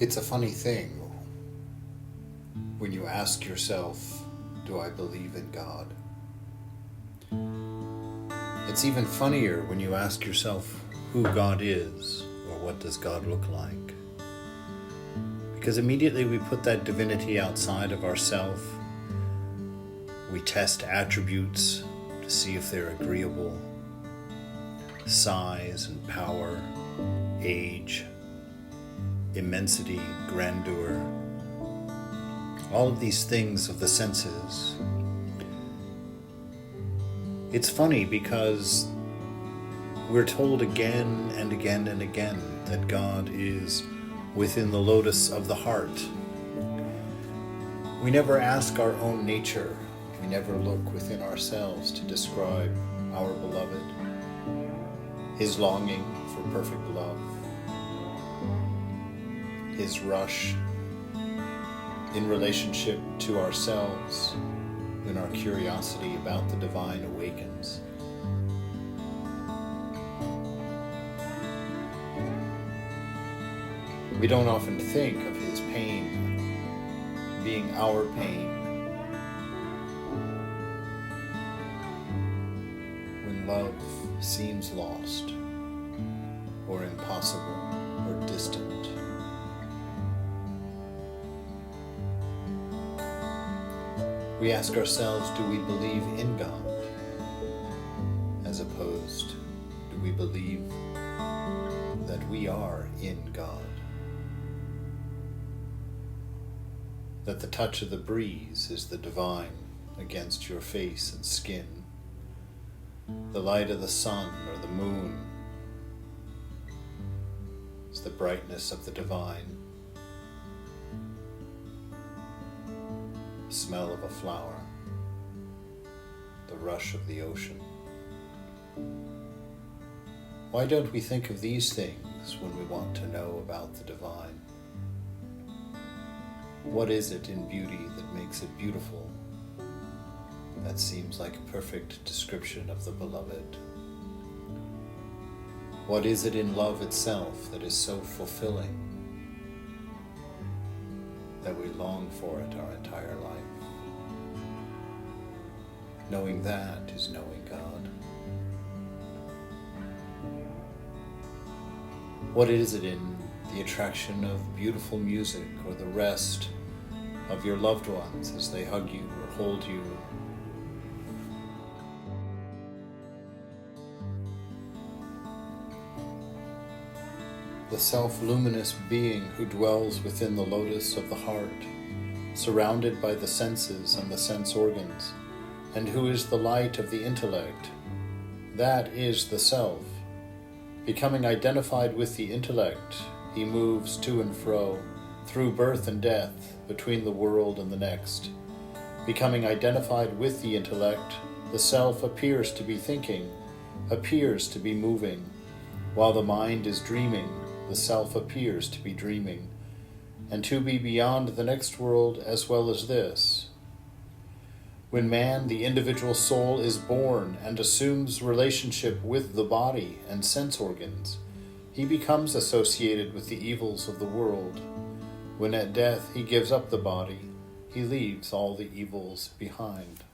It's a funny thing when you ask yourself, do I believe in God? It's even funnier when you ask yourself who God is, or what does God look like? Because immediately we put that divinity outside of ourself. We test attributes to see if they're agreeable. Size and power, age, immensity, grandeur, all of these things of the senses. It's funny because we're told again and again and again that God is within the lotus of the heart. We never ask our own nature. We never look within ourselves to describe our beloved, his longing for perfect love, his rush in relationship to ourselves when our curiosity about the divine awakens. We don't often think of his pain being our pain. When love seems lost, or impossible, or distant. We ask ourselves, do we believe in God? As opposed, do we believe that we are in God? That the touch of the breeze is the divine against your face and skin. The light of the sun or the moon is the brightness of the divine. The smell of a flower, the rush of the ocean. Why don't we think of these things when we want to know about the divine? What is it in beauty that makes it beautiful? That seems like a perfect description of the beloved. What is it in love itself that is so fulfilling that we long for it our entire life? Knowing that is knowing God. What is it in the attraction of beautiful music or the rest of your loved ones as they hug you or hold you? The self-luminous being who dwells within the lotus of the heart, surrounded by the senses and the sense organs, and who is the light of the intellect. That is the self. Becoming identified with the intellect, he moves to and fro, through birth and death, between the world and the next. Becoming identified with the intellect, the self appears to be thinking, appears to be moving. While the mind is dreaming, the self appears to be dreaming, and to be beyond the next world as well as this. When man, the individual soul, is born and assumes relationship with the body and sense organs, he becomes associated with the evils of the world. When at death he gives up the body, he leaves all the evils behind.